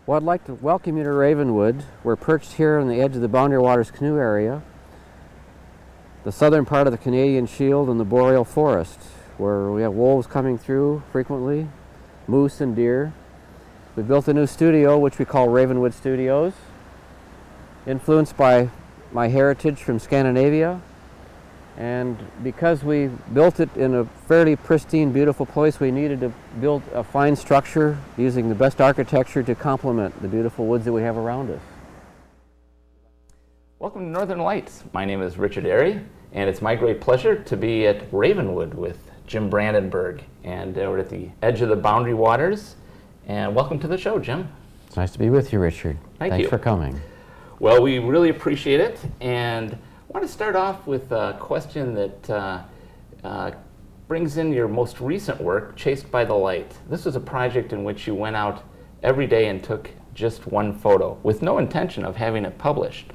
Well, I'd like to welcome you to Ravenwood. We're perched here on the edge of the Boundary Waters Canoe Area, the southern part of the Canadian Shield and the Boreal Forest, where we have wolves coming through frequently, moose and deer. We built a new studio, which we call Ravenwood Studios, influenced by my heritage from Scandinavia. And because we built it in a fairly pristine, beautiful place, we needed to build a fine structure using the best architecture to complement the beautiful woods that we have around us. Welcome to Northern Lights. My name is Richard Arey, and it's my great pleasure to be at Ravenwood with Jim Brandenburg. And we're at the edge of the Boundary Waters. And welcome to the show, Jim. It's nice to be with you, Richard. Thanks for coming. Well, we really appreciate it. And I want to start off with a question that brings in your most recent work, Chased by the Light. This was a project in which you went out every day and took just one photo with no intention of having it published.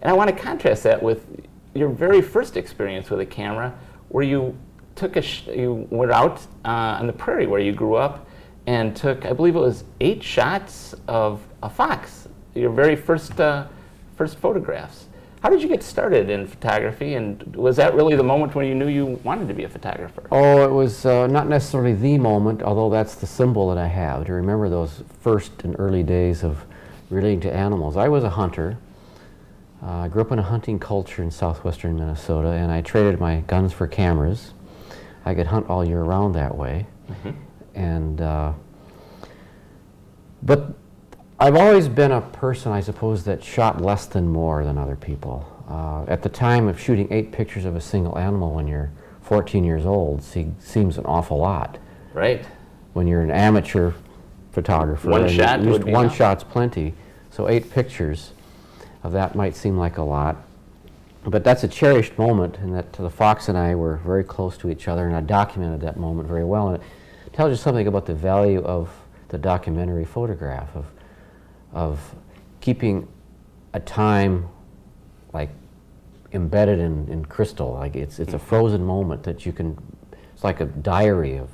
And I want to contrast that with your very first experience with a camera, where you took you went out on the prairie where you grew up and took, I believe it was 8 shots of a fox, your very first photographs. How did you get started in photography, and was that really the moment when you knew you wanted to be a photographer? Oh, it was not necessarily the moment, although that's the symbol that I have, to remember those first and early days of relating to animals. I was a hunter. I grew up in a hunting culture in southwestern Minnesota, and I traded my guns for cameras. I could hunt all year round that way. Mm-hmm. And but I've always been a person, I suppose, that shot less than more than other people. At the time of shooting 8 pictures of a single animal when you're 14 years old seems an awful lot. Right. When you're an amateur photographer, one shot's plenty. So 8 pictures of that might seem like a lot. But that's a cherished moment, and that the fox and I were very close to each other, and I documented that moment very well. And it tells you something about the value of the documentary photograph, of keeping a time like embedded in crystal. Like it's a frozen moment that you can, it's like a diary of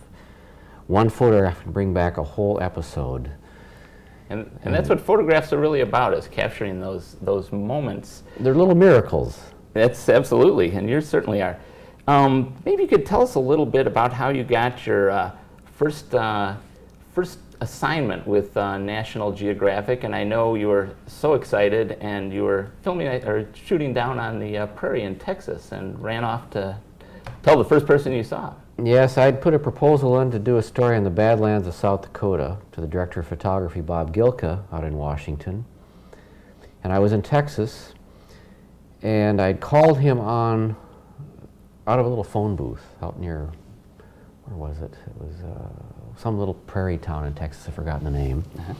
one photograph can bring back a whole episode. And that's what photographs are really about, is capturing those moments. They're little miracles. That's absolutely, and you certainly are. Maybe you could tell us a little bit about how you got your first assignment with National Geographic, and I know you were so excited, and you were shooting down on the prairie in Texas, and ran off to tell the first person you saw. Yes, I'd put a proposal in to do a story on the Badlands of South Dakota to the director of photography, Bob Gilka, out in Washington. And I was in Texas, and I'd called him out of a little phone booth out near, where was it? It was some little prairie town in Texas, I've forgotten the name. Uh-huh.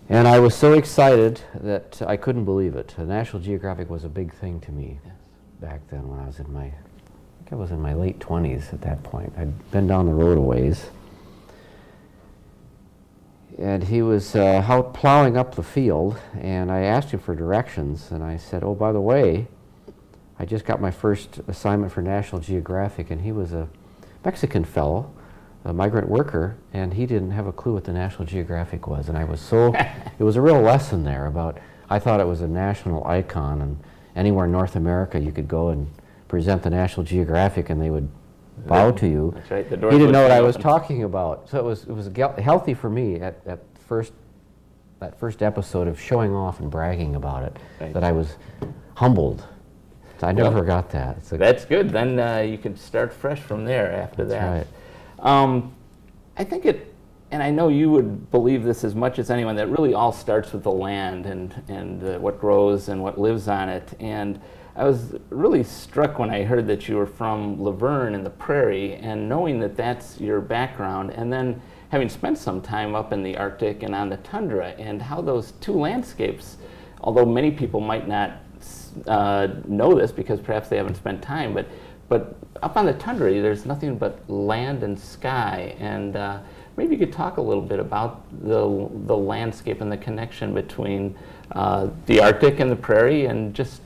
And I was so excited that I couldn't believe it. The National Geographic was a big thing to me back then when I was in my late 20s at that point. I'd been down the road a ways. And he was out plowing up the field, and I asked him for directions, and I said, oh, by the way, I just got my first assignment for National Geographic, and he was a Mexican fellow, a migrant worker, and he didn't have a clue what the National Geographic was. And I was it was a real lesson there about, I thought it was a national icon, and anywhere in North America you could go and present the National Geographic and they would bow to you. That's right. He didn't know what I was talking about. So it was healthy for me at that first episode of showing off and bragging about it, right, that I was humbled. So I never forgot that. That's good. Then you can start fresh from there after that. Right. I think and I know you would believe this as much as anyone, that really all starts with the land and what grows and what lives on it. And I was really struck when I heard that you were from Laverne in the prairie, and knowing that that's your background, and then having spent some time up in the Arctic and on the tundra, and how those two landscapes, although many people might not know this because perhaps they haven't spent time, but up on the tundra there's nothing but land and sky, and maybe you could talk a little bit about the landscape and the connection between the Arctic and the prairie, and just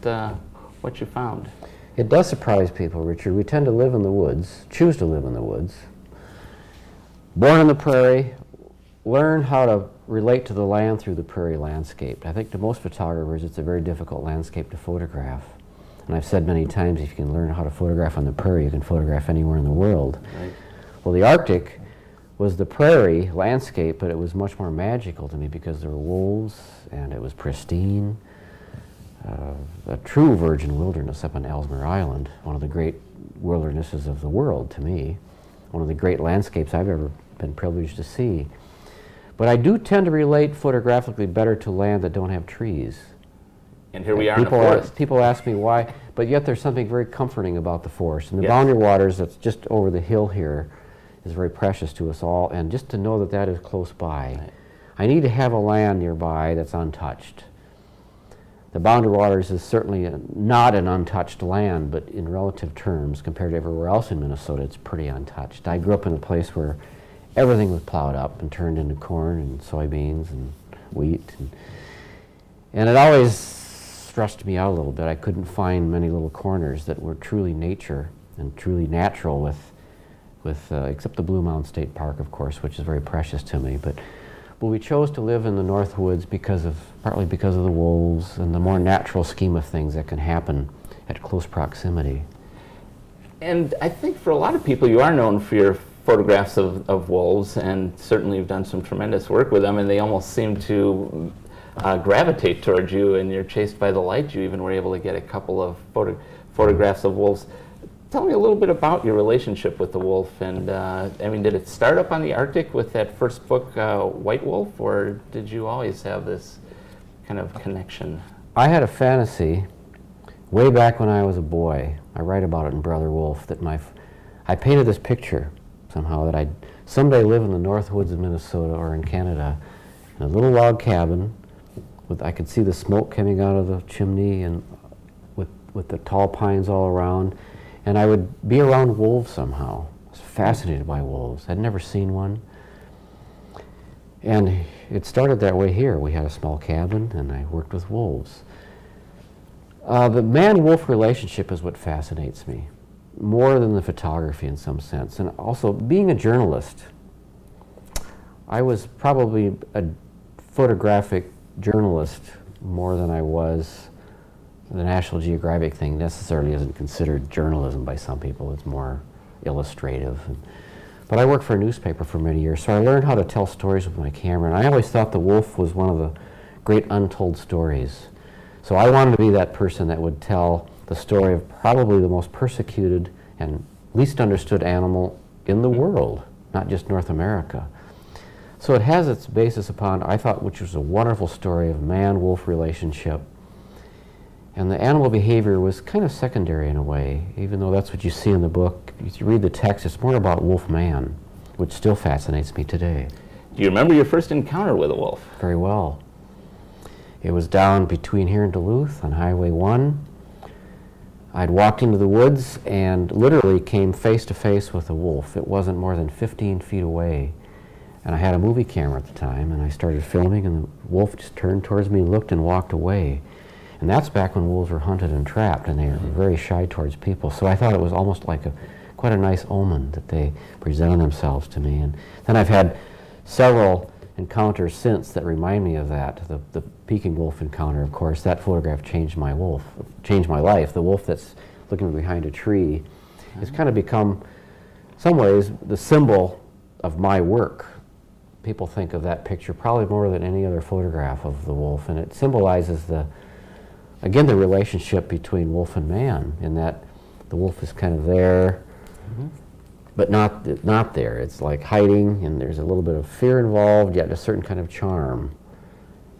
what you found. It does surprise people, Richard. We tend to live in the woods, choose to live in the woods. Born in the prairie, learn how to relate to the land through the prairie landscape. I think to most photographers it's a very difficult landscape to photograph. And I've said many times, if you can learn how to photograph on the prairie, you can photograph anywhere in the world. Right. Well, the Arctic was the prairie landscape, but it was much more magical to me because there were wolves and it was pristine. A true virgin wilderness up on Ellesmere Island, one of the great wildernesses of the world to me, one of the great landscapes I've ever been privileged to see. But I do tend to relate photographically better to land that don't have trees. And here we are in the forest. People ask me why, but yet there's something very comforting about the forest. And the Yes. Boundary Waters that's just over the hill here is very precious to us all, and just to know that that is close by. Right. I need to have a land nearby that's untouched. The Boundary Waters is certainly not an untouched land, but in relative terms, compared to everywhere else in Minnesota, it's pretty untouched. I grew up in a place where everything was plowed up and turned into corn and soybeans and wheat. And it always stressed me out a little bit. I couldn't find many little corners that were truly nature and truly natural with except the Blue Mountain State Park, of course, which is very precious to me. But we chose to live in the North Woods partly because of the wolves and the more natural scheme of things that can happen at close proximity. And I think for a lot of people, you are known for your photographs of wolves, and certainly you've done some tremendous work with them, and they almost seem to gravitate towards you, and you're chased by the light. You even were able to get a couple of photographs of wolves. Tell me a little bit about your relationship with the wolf, and did it start up on the Arctic with that first book, White Wolf, or did you always have this kind of connection? I had a fantasy way back when I was a boy. I write about it in Brother Wolf, that I painted this picture somehow that I'd someday live in the North Woods of Minnesota or in Canada in a little log cabin. I could see the smoke coming out of the chimney and with the tall pines all around. And I would be around wolves somehow. I was fascinated by wolves. I'd never seen one. And it started that way here. We had a small cabin and I worked with wolves. The man-wolf relationship is what fascinates me, more than the photography in some sense. And also, being a journalist, I was probably a photographic journalist more than I was. The National Geographic thing necessarily isn't considered journalism by some people. It's more illustrative. But I worked for a newspaper for many years, so I learned how to tell stories with my camera. And I always thought the wolf was one of the great untold stories. So I wanted to be that person that would tell the story of probably the most persecuted and least understood animal in the world, not just North America. So it has its basis upon, I thought, which was a wonderful story of man-wolf relationship. And the animal behavior was kind of secondary in a way, even though that's what you see in the book. If you read the text, it's more about wolf-man, which still fascinates me today. Do you remember your first encounter with a wolf? Very well. It was down between here and Duluth on Highway 1. I'd walked into the woods and literally came face to face with a wolf. It wasn't more than 15 feet away. And I had a movie camera at the time, and I started filming, and the wolf just turned towards me, looked, and walked away. And that's back when wolves were hunted and trapped, and they were very shy towards people. So I thought it was almost like quite a nice omen that they presented themselves to me. And then I've had several encounters since that remind me of that. The Peking wolf encounter, of course, that photograph changed my life. The wolf that's looking behind a tree has kind of become, in some ways, the symbol of my work. People think of that picture probably more than any other photograph of the wolf, and it symbolizes the relationship between wolf and man, in that the wolf is kind of there, but not there. It's like hiding, and there's a little bit of fear involved, yet a certain kind of charm.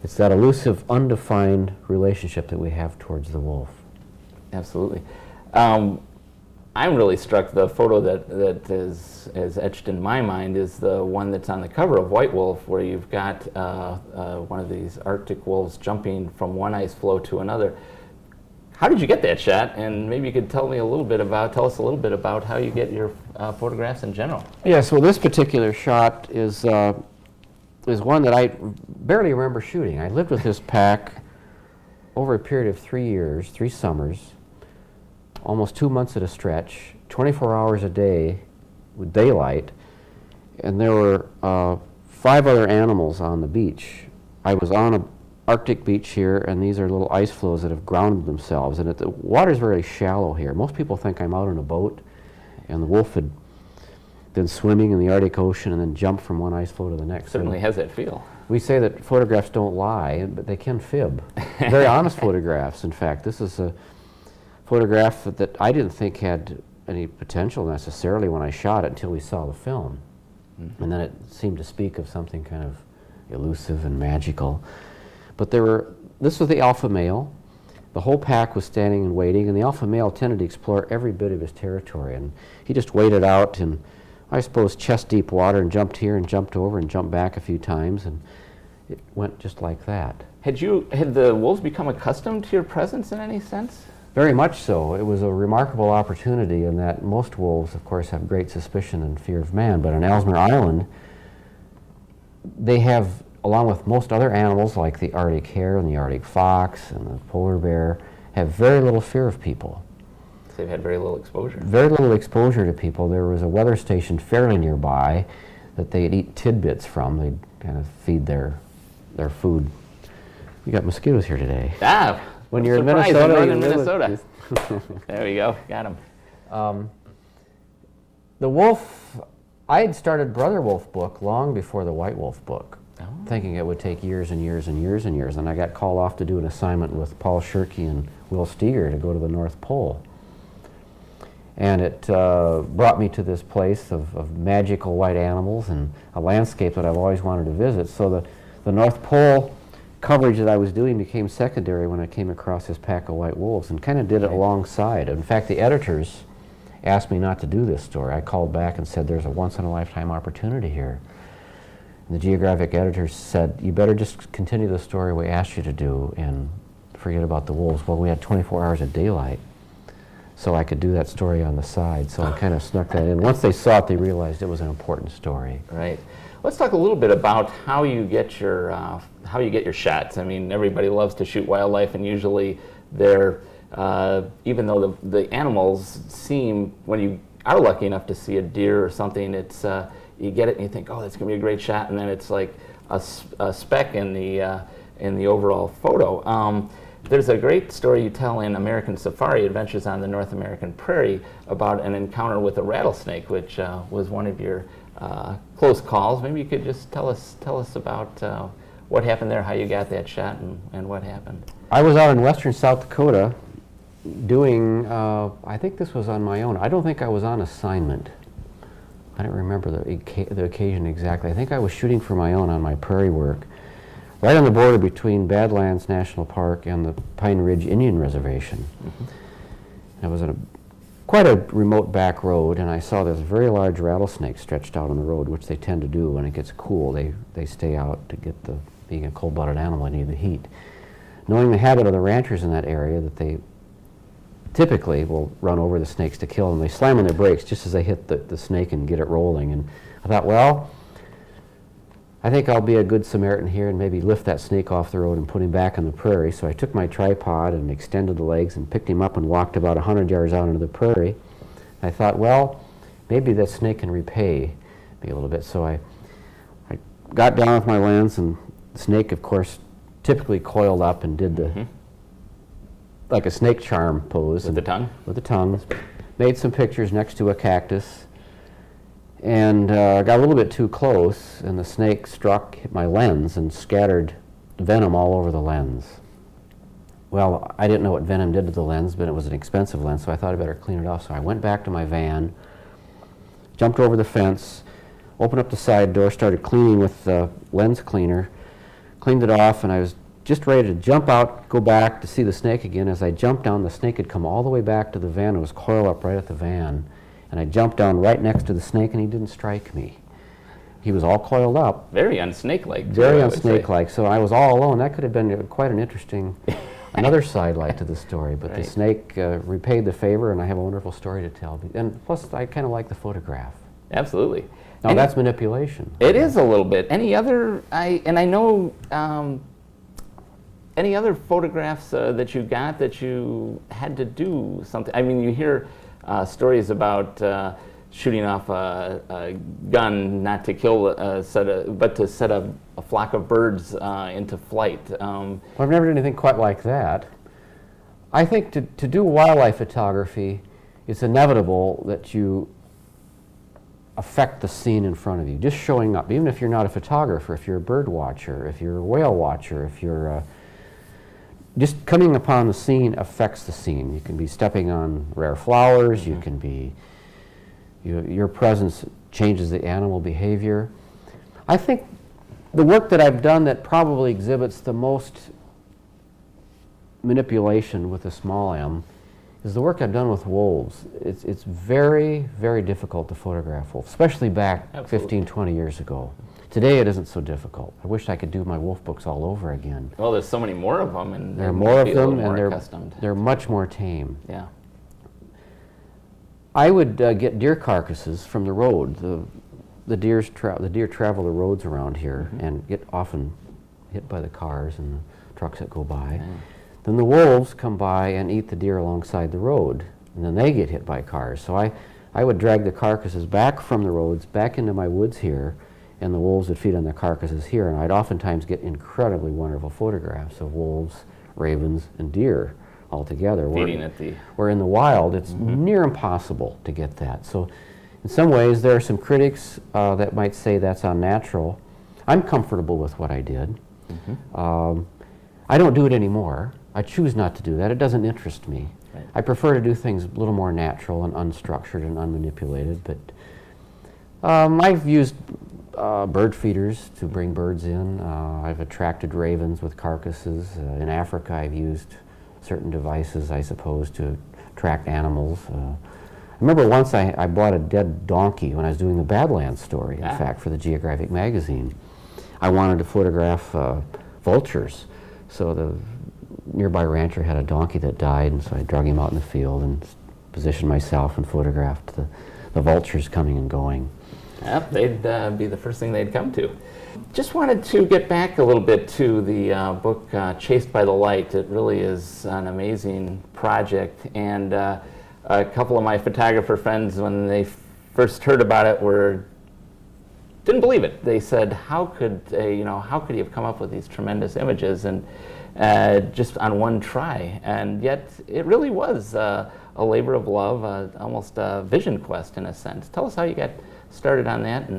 It's that elusive, undefined relationship that we have towards the wolf. Absolutely. I'm really struck, the photo that is etched in my mind is the one that's on the cover of White Wolf, where you've got one of these Arctic wolves jumping from one ice floe to another. How did you get that shot? And maybe you could tell us a little bit about how you get your photographs in general. Yes, well, this particular shot is one that I barely remember shooting. I lived with this pack over a period of 3 years, 3 summers, almost 2 months at a stretch, 24 hours a day with daylight, and there were 5 other animals on the beach. I was on an Arctic beach here, and these are little ice floes that have grounded themselves, and the water's very shallow here. Most people think I'm out on a boat, and the wolf had been swimming in the Arctic Ocean and then jumped from one ice floe to the next. Certainly has that feel. We say that photographs don't lie, but they can fib. Very honest photographs, in fact. This is a photograph that I didn't think had any potential necessarily when I shot it until we saw the film. And then it seemed to speak of something kind of elusive and magical. But this was the alpha male. The whole pack was standing and waiting, and the alpha male tended to explore every bit of his territory. And he just waded out in, I suppose, chest-deep water and jumped here and jumped over and jumped back a few times, and it went just like that. Had the wolves become accustomed to your presence in any sense? Very much so. It was a remarkable opportunity in that most wolves, of course, have great suspicion and fear of man, but on Ellesmere Island, they have, along with most other animals like the Arctic hare and the Arctic fox and the polar bear, have very little fear of people. They've had very little exposure. Very little exposure to people. There was a weather station fairly nearby that they'd eat tidbits from. They'd kind of feed their food. We got mosquitoes here today. Ah, when you're in Minnesota, Minnesota, Northern Minnesota. There we go, got him. The wolf, I had started Brother Wolf book long before the White Wolf book, thinking it would take years and years and years and years. And I got called off to do an assignment with Paul Shirky and Will Steger to go to the North Pole. And it brought me to this place of magical white animals and a landscape that I've always wanted to visit. So the North Pole coverage that I was doing became secondary when I came across this pack of white wolves, and kind of did it alongside. In fact, the editors asked me not to do this story. I called back and said, there's a once-in-a-lifetime opportunity here. And the Geographic editors said, you better just continue the story we asked you to do and forget about the wolves. Well, we had 24 hours of daylight, so I could do that story on the side. So I kind of snuck that in. Once they saw it, they realized it was an important story. Right. Let's talk a little bit about how you get your shots. I mean, everybody loves to shoot wildlife, and usually they're even though the animals seem, when you are lucky enough to see a deer or something, it's you get it and you think, oh, that's gonna be a great shot, and then it's like a speck in the overall photo. There's a great story you tell in American Safari: Adventures on the North American Prairie about an encounter with a rattlesnake, which was one of your close calls. Maybe you could just tell us about what happened there, how you got that shot, and what happened. I was out in western South Dakota doing, I think this was on my own. I don't think I was on assignment. I don't remember the occasion exactly. I think I was shooting for my own on my prairie work, right on the border between Badlands National Park and the Pine Ridge Indian Reservation. I was on quite a remote back road, and I saw this very large rattlesnake stretched out on the road, which they tend to do when it gets cool. They stay out to get being a cold-blooded animal, they need the heat. Knowing the habit of the ranchers in that area, that they typically will run over the snakes to kill them, they slam on their brakes just as they hit the snake and get it rolling. And I thought, well, I think I'll be a good Samaritan here and maybe lift that snake off the road and put him back on the prairie. So I took my tripod and extended the legs and picked him up and walked about 100 yards out into the prairie. I thought, well, maybe that snake can repay me a little bit. So I got down with my lens, and the snake, of course, typically coiled up and did the like a snake charm pose. With the tongue? With the tongue. Made some pictures next to a cactus, and got a little bit too close, and the snake hit my lens and scattered venom all over the lens. Well, I didn't know what venom did to the lens, but it was an expensive lens, so I thought I better clean it off. So I went back to my van, jumped over the fence, opened up the side door, started cleaning with the lens cleaner, cleaned it off, and I was just ready to jump out, go back to see the snake again. As I jumped down, the snake had come all the way back to the van. It was coiled up right at the van. And I jumped down right next to the snake, and he didn't strike me. He was all coiled up. Very unsnake-like. Very unsnake-like. So I was all alone. That could have been quite an interesting, another sidelight to the story. But the snake repaid the favor, and I have a wonderful story to tell. And plus, I kind of like the photograph. Absolutely. Now, that's manipulation. It is a little bit. Any other, I know, any other photographs that you got that you had to do something? I mean, you hear stories about shooting off a gun, not to kill but to set a flock of birds into flight. Well, I've never done anything quite like that. I think to do wildlife photography, it's inevitable that you affect the scene in front of you. Just showing up, even if you're not a photographer, if you're a bird watcher, if you're a whale watcher, if you're just coming upon the scene affects the scene. You can be stepping on rare flowers, you can be, your presence changes the animal behavior. I think the work that I've done that probably exhibits the most manipulation with a small m is the work I've done with wolves. It's very, very difficult to photograph wolves, especially back 15, 20 years ago. Today it isn't so difficult. I wish I could do my wolf books all over again. Well, there's so many more of them, and there are more of them, and they're much more tame. Yeah. I would get deer carcasses from the road. The deer travel the roads around here and get often hit by the cars and the trucks that go by. Then the wolves come by and eat the deer alongside the road, and then they get hit by cars. So I would drag the carcasses back from the roads, back into my woods here, and the wolves would feed on the carcasses here, and I'd oftentimes get incredibly wonderful photographs of wolves, ravens, and deer all together. Where in the wild, it's near impossible to get that. So in some ways, there are some critics that might say that's unnatural. I'm comfortable with what I did. I don't do it anymore. I choose not to do that. It doesn't interest me. Right. I prefer to do things a little more natural and unstructured and unmanipulated. But I've used bird feeders to bring birds in. I've attracted ravens with carcasses. In Africa, I've used certain devices, I suppose, to attract animals. I remember once I bought a dead donkey when I was doing the Badlands story, in fact, for the Geographic magazine. I wanted to photograph vultures. So the nearby rancher had a donkey that died, and so I drug him out in the field and positioned myself and photographed the vultures coming and going. Yep, they'd be the first thing they'd come to. Just wanted to get back a little bit to the book Chased by the Light. It really is an amazing project, and a couple of my photographer friends, when they first heard about it, didn't believe it. They said, "How could you have come up with these tremendous images and just on one try?" And yet, it really was a labor of love, almost a vision quest in a sense. Tell us how you got started on that.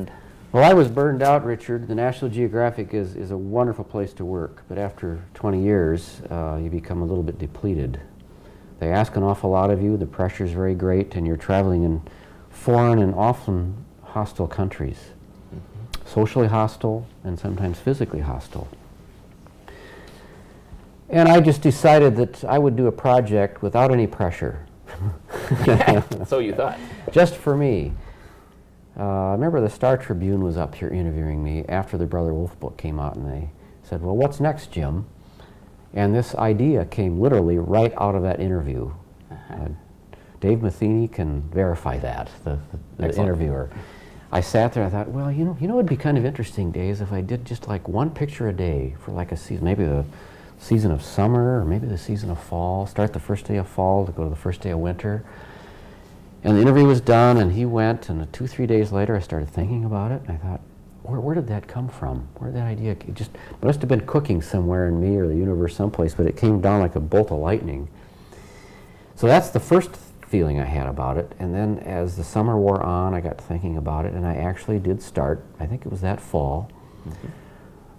Well, I was burned out, Richard. The National Geographic is a wonderful place to work, but after 20 years, you become a little bit depleted. They ask an awful lot of you, the pressure is very great, and you're traveling in foreign and often hostile countries. Socially hostile and sometimes physically hostile. And I just decided that I would do a project without any pressure. So you thought. Just for me. I remember the Star Tribune was up here interviewing me after the Brother Wolf book came out, and they said, "Well, what's next, Jim?" And this idea came literally right out of that interview. Dave Matheny can verify that, the interviewer. I sat there and I thought, well, you know, it'd be kind of interesting, Dave, if I did just like one picture a day for like a season, maybe the season of summer or maybe the season of fall, start the first day of fall to go to the first day of winter. And the interview was done, and he went, and 2-3 days later I started thinking about it, and I thought, where did that come from? Where did that idea, it just must have been cooking somewhere in me or the universe someplace, but it came down like a bolt of lightning. So that's the first feeling I had about it, and then as the summer wore on, I got thinking about it, and I actually did start, I think it was that fall,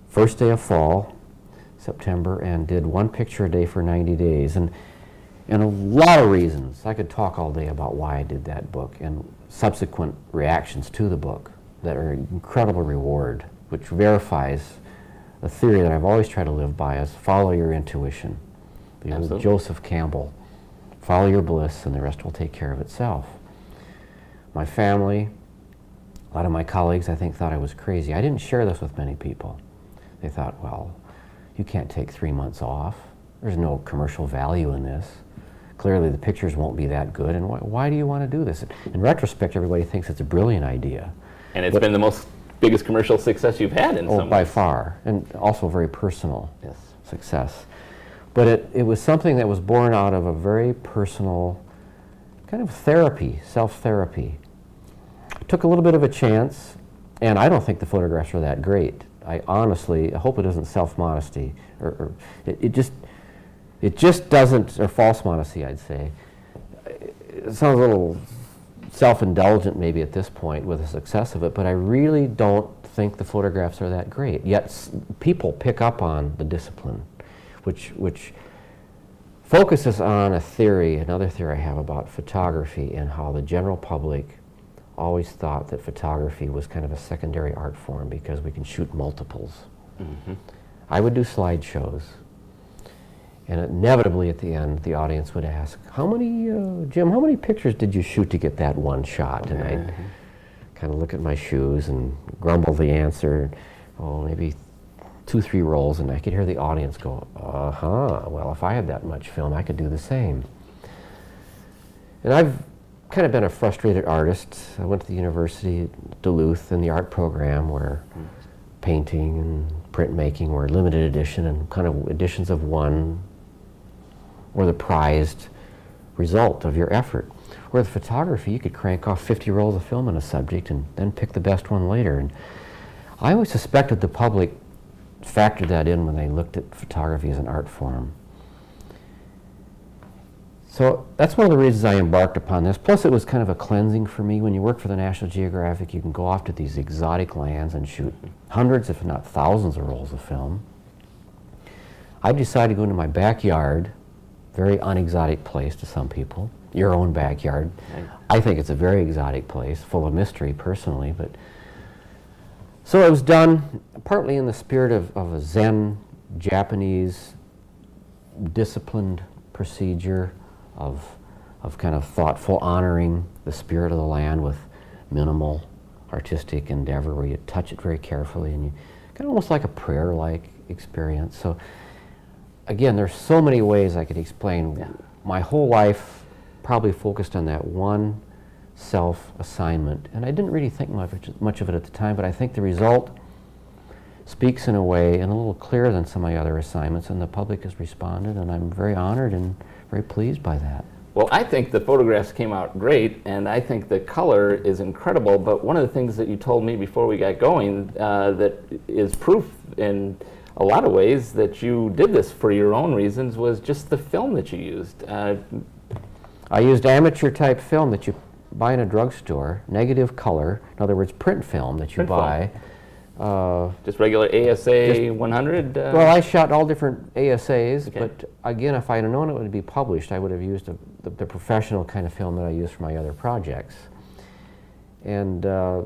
first day of fall, September, and did one picture a day for 90 days. And a lot of reasons. I could talk all day about why I did that book and subsequent reactions to the book that are an incredible reward, which verifies a theory that I've always tried to live by is follow your intuition. The old Absolutely. Joseph Campbell, follow your bliss and the rest will take care of itself. My family, a lot of my colleagues, I think, thought I was crazy. I didn't share this with many people. They thought, well, you can't take 3 months off. There's no commercial value in this. Clearly the pictures won't be that good, and why do you want to do this? In retrospect, everybody thinks it's a brilliant idea. And it's been the biggest commercial success you've had in some ways. By far, and also very personal Yes. success. But it was something that was born out of a very personal kind of therapy, self-therapy. I took a little bit of a chance, and I don't think the photographs are that great. I honestly hope it isn't self-modesty, or it just doesn't, or false modesty, I'd say. It sounds a little self-indulgent maybe at this point with the success of it, but I really don't think the photographs are that great. Yet people pick up on the discipline, which focuses on another theory I have about photography and how the general public always thought that photography was kind of a secondary art form because we can shoot multiples. Mm-hmm. I would do slideshows, and inevitably at the end the audience would ask, Jim, how many pictures did you shoot to get that one shot? And I'd kind of look at my shoes and grumble the answer, maybe 2-3 rolls, and I could hear the audience go, well, if I had that much film, I could do the same. And I've kind of been a frustrated artist. I went to the university at Duluth in the art program where painting and printmaking were limited edition and kind of editions of one were the prized result of your effort. Where with photography, you could crank off 50 rolls of film on a subject and then pick the best one later. And I always suspected the public factored that in when they looked at photography as an art form. So that's one of the reasons I embarked upon this. Plus it was kind of a cleansing for me. When you work for the National Geographic, you can go off to these exotic lands and shoot hundreds, if not thousands, of rolls of film. I decided to go into my backyard, very unexotic place to some people, your own backyard. Right. I think it's a very exotic place, full of mystery personally, but so it was done partly in the spirit of a Zen, Japanese, disciplined procedure of kind of thoughtful honoring the spirit of the land with minimal artistic endeavor where you touch it very carefully and you kind of almost like a prayer-like experience. So again, there's so many ways I could explain. Yeah. My whole life probably focused on that one self-assignment, and I didn't really think much of it at the time, but I think the result speaks in a way and a little clearer than some of my other assignments, and the public has responded, and I'm very honored and very pleased by that. Well, I think the photographs came out great, and I think the color is incredible, but one of the things that you told me before we got going that is proof in a lot of ways that you did this for your own reasons was just the film that you used. I used amateur type film that you buy in a drugstore, negative color, in other words, print film that you buy. Just regular ASA 100? Well, I shot all different ASAs, okay. But again, if I had known it would be published, I would have used the professional kind of film that I use for my other projects. And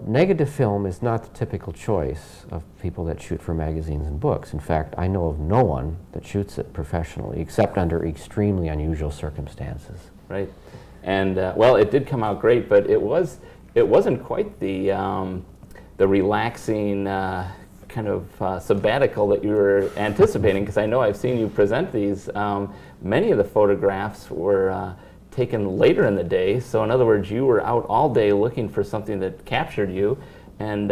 negative film is not the typical choice of people that shoot for magazines and books. In fact, I know of no one that shoots it professionally, except under extremely unusual circumstances. Right. And well, it did come out great, but it wasn't quite the relaxing kind of sabbatical that you were anticipating, because I know I've seen you present these. Many of the photographs were taken later in the day, so in other words, you were out all day looking for something that captured you, and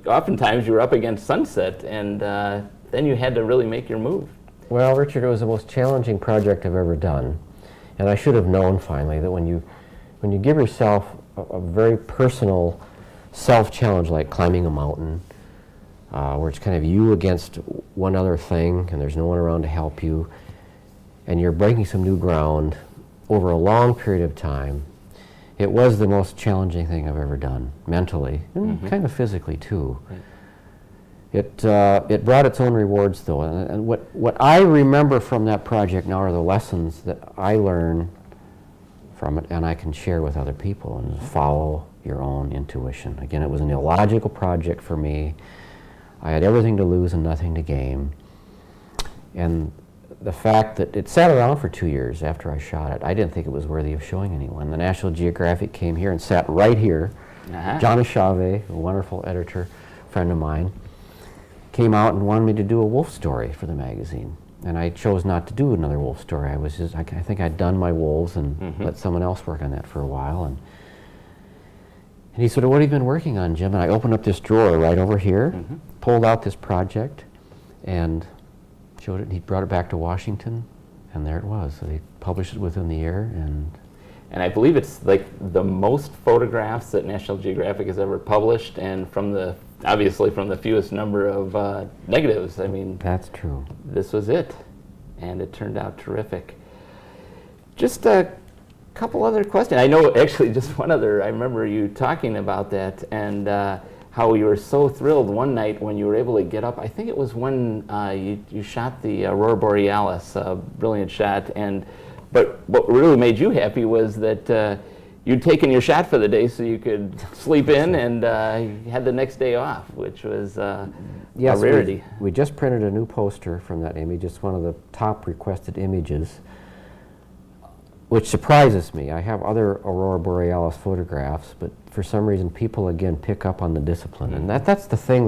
oftentimes you were up against sunset, and then you had to really make your move. Well, Richard, it was the most challenging project I've ever done, and I should have known finally that when you give yourself a very personal self-challenge like climbing a mountain, where it's kind of you against one other thing and there's no one around to help you, and you're breaking some new ground over a long period of time, it was the most challenging thing I've ever done, mentally and kind of physically too. Right. It brought its own rewards though, and what I remember from that project now are the lessons that I learned from it and I can share with other people, and follow your own intuition. Again, it was an illogical project for me. I had everything to lose and nothing to gain. And the fact that it sat around for 2 years after I shot it, I didn't think it was worthy of showing anyone. The National Geographic came here and sat right here. John Chave, a wonderful editor friend of mine, came out and wanted me to do a wolf story for the magazine. And I chose not to do another wolf story. I think I'd done my wolves and let someone else work on that for a while. And he said, "What have you been working on, Jim?" And I opened up this drawer right over here, pulled out this project, and showed it. And he brought it back to Washington, and there it was. So they published it within the year. And I believe it's like the most photographs that National Geographic has ever published, and obviously from the fewest number of negatives. I mean, that's true. This was it, and it turned out terrific. Just a couple other questions. I know, actually, just one other. I remember you talking about that, and how you were so thrilled one night when you were able to get up. I think it was when you shot the Aurora Borealis, brilliant shot. But what really made you happy was that you'd taken your shot for the day so you could sleep in, and you had the next day off, which was a rarity. We just printed a new poster from that image. It's one of the top requested images, which surprises me. I have other Aurora Borealis photographs, but for some reason people again pick up on the discipline. And that's the thing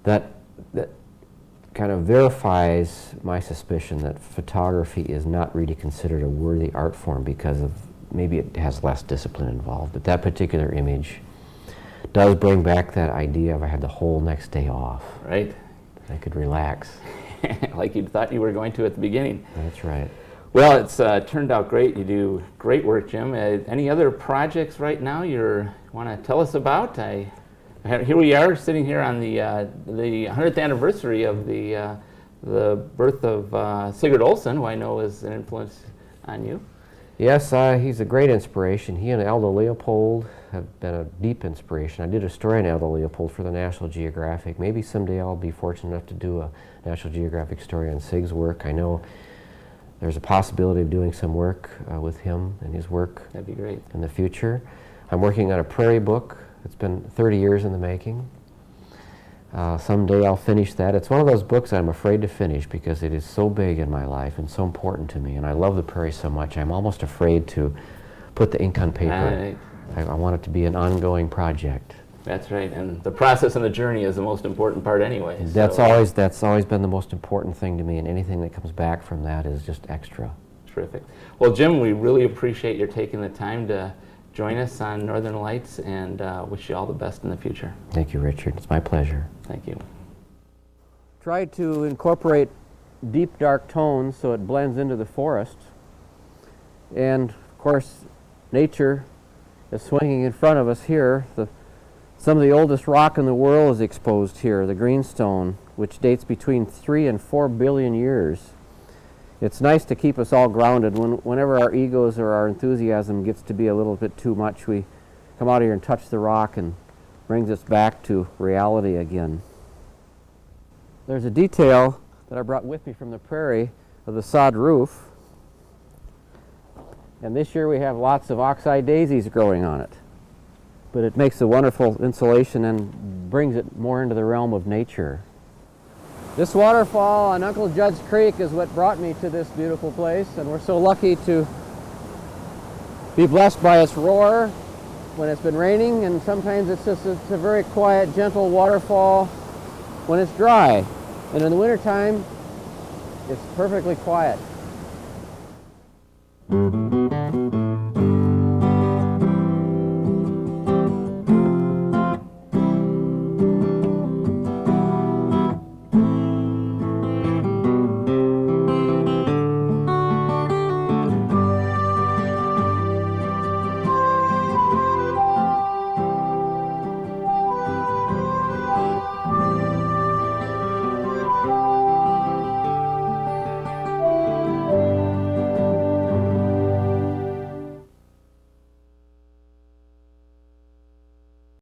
that kind of verifies my suspicion that photography is not really considered a worthy art form because of maybe it has less discipline involved. But that particular image does bring back that idea of I had the whole next day off. Right. I could relax. Like you thought you were going to at the beginning. That's right. Well, it's turned out great. You do great work, Jim. Any other projects right now you want to tell us about? Here we are sitting here on the 100th anniversary of the birth of Sigurd Olsen, who I know is an influence on you. Yes, he's a great inspiration. He and Aldo Leopold have been a deep inspiration. I did a story on Aldo Leopold for the National Geographic. Maybe someday I'll be fortunate enough to do a National Geographic story on Sig's work. I know there's a possibility of doing some work with him and his work. That'd be great. In the future. I'm working on a prairie book. It's been 30 years in the making. Someday I'll finish that. It's one of those books I'm afraid to finish because it is so big in my life and so important to me, and I love the prairie so much. I'm almost afraid to put the ink on paper. Right. I want it to be an ongoing project. That's right, and the process and the journey is the most important part anyway. That's always been the most important thing to me, and anything that comes back from that is just extra. Terrific. Well, Jim, we really appreciate your taking the time to join us on Northern Lights, and wish you all the best in the future. Thank you, Richard. It's my pleasure. Thank you. Try to incorporate deep, dark tones so it blends into the forest. And, of course, nature is swinging in front of us here. Some of the oldest rock in the world is exposed here, the greenstone, which dates between 3 and 4 billion years. It's nice to keep us all grounded. Whenever our egos or our enthusiasm gets to be a little bit too much, we come out here and touch the rock and brings us back to reality again. There's a detail that I brought with me from the prairie of the sod roof. And this year we have lots of oxeye daisies growing on it. But it makes a wonderful insulation and brings it more into the realm of nature. This waterfall on Uncle Judd's Creek is what brought me to this beautiful place, and we're so lucky to be blessed by its roar when it's been raining, and sometimes it's a very quiet, gentle waterfall when it's dry. And in the wintertime, it's perfectly quiet.